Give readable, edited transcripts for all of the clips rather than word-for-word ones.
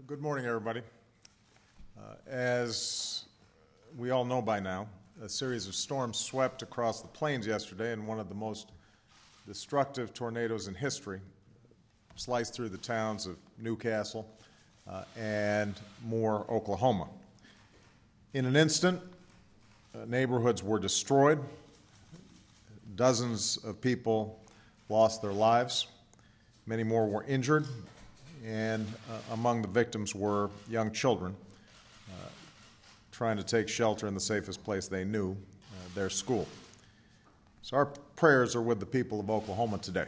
Good morning, everybody. As we all know by now, a series of storms swept across the plains yesterday, and one of the most destructive tornadoes in history sliced through the towns of Newcastle and Moore, Oklahoma. In an instant, neighborhoods were destroyed. Dozens of people lost their lives. Many more were injured, and among the victims were young children trying to take shelter in the safest place they knew, their school. So our prayers are with the people of Oklahoma today.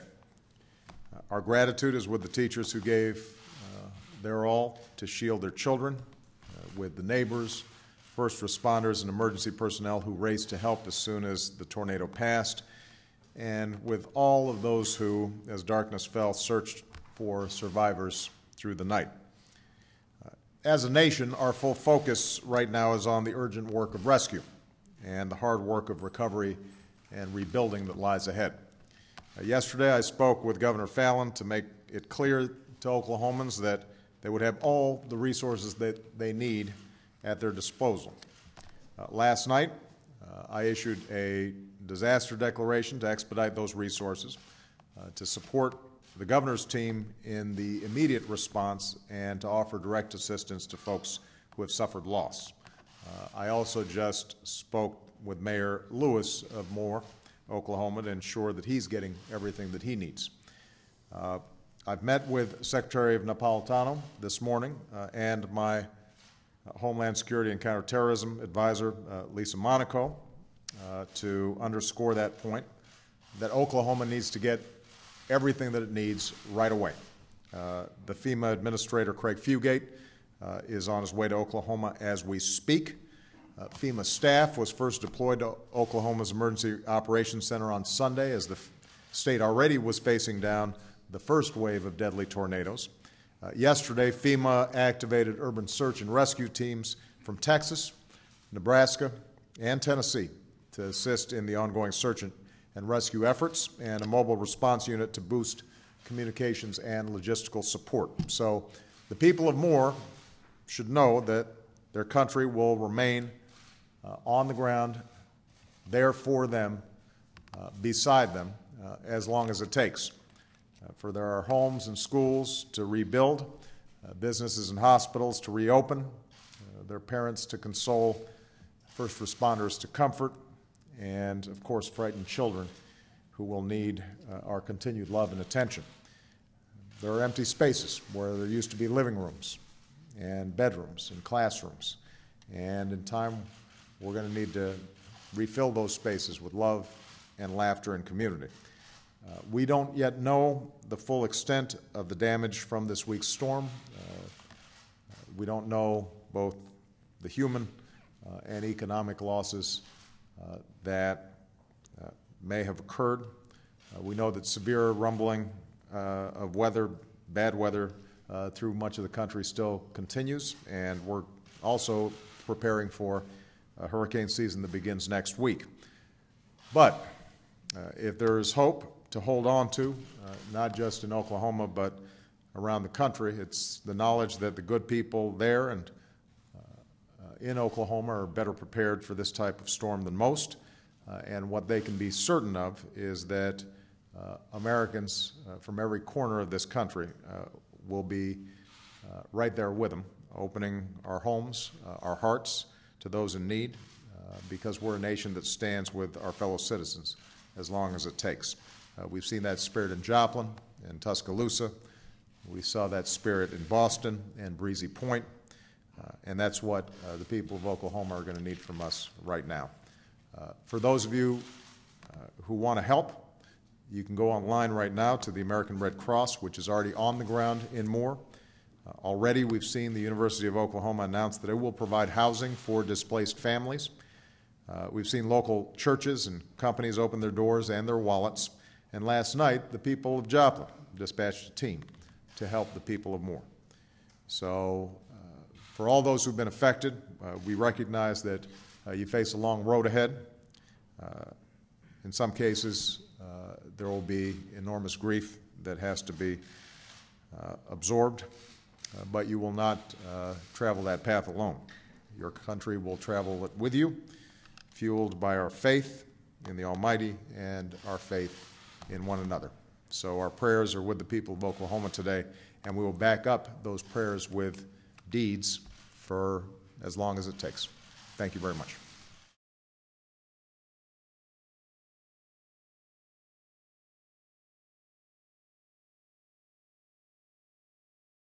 Our gratitude is with the teachers who gave their all to shield their children, with the neighbors, first responders, and emergency personnel who raced to help as soon as the tornado passed, and with all of those who, as darkness fell, searched for survivors through the night. As a nation, our full focus right now is on the urgent work of rescue and the hard work of recovery and rebuilding that lies ahead. Yesterday, I spoke with Governor Fallin to make it clear to Oklahomans that they would have all the resources that they need at their disposal. Last night, I issued a disaster declaration to expedite those resources, to support the governor's team in the immediate response, and to offer direct assistance to folks who have suffered loss. I also just spoke with Mayor Lewis of Moore, Oklahoma, to ensure that he's getting everything that he needs. I've met with Secretary of Napolitano this morning and my Homeland Security and Counterterrorism Advisor, Lisa Monaco, to underscore that point, that Oklahoma needs to get everything that it needs right away. The FEMA Administrator, Craig Fugate, is on his way to Oklahoma as we speak. FEMA staff was first deployed to Oklahoma's Emergency Operations Center on Sunday as the state already was facing down the first wave of deadly tornadoes. Yesterday, FEMA activated urban search and rescue teams from Texas, Nebraska, and Tennessee to assist in the ongoing search and rescue efforts, and a mobile response unit to boost communications and logistical support. So the people of Moore should know that their country will remain on the ground, there for them, beside them, as long as it takes. For there are homes and schools to rebuild, businesses and hospitals to reopen, their parents to console, first responders to comfort, and, of course, frightened children who will need our continued love and attention. There are empty spaces where there used to be living rooms and bedrooms and classrooms, and in time we're going to need to refill those spaces with love and laughter and community. We don't yet know the full extent of the damage from this week's storm. We don't know both the human and economic losses that may have occurred. We know that severe rumbling of weather, bad weather, through much of the country still continues, and we're also preparing for a hurricane season that begins next week. But if there is hope to hold on to, not just in Oklahoma but around the country, it's the knowledge that the good people there and in Oklahoma are better prepared for this type of storm than most, and what they can be certain of is that Americans from every corner of this country will be right there with them, opening our homes, our hearts to those in need, because we're a nation that stands with our fellow citizens as long as it takes. We've seen that spirit in Joplin and Tuscaloosa. We saw that spirit in Boston and Breezy Point. And that's what the people of Oklahoma are going to need from us right now. For those of you who want to help, you can go online right now to the American Red Cross, which is already on the ground in Moore. Already we've seen the University of Oklahoma announce that it will provide housing for displaced families. We've seen local churches and companies open their doors and their wallets. And last night, the people of Joplin dispatched a team to help the people of Moore. So for all those who've been affected, we recognize that you face a long road ahead. In some cases, there will be enormous grief that has to be absorbed but you will not travel that path alone. Your country will travel it with you, fueled by our faith in the Almighty and our faith in one another. So our prayers are with the people of Oklahoma today, and we will back up those prayers with deeds for as long as it takes. Thank you very much.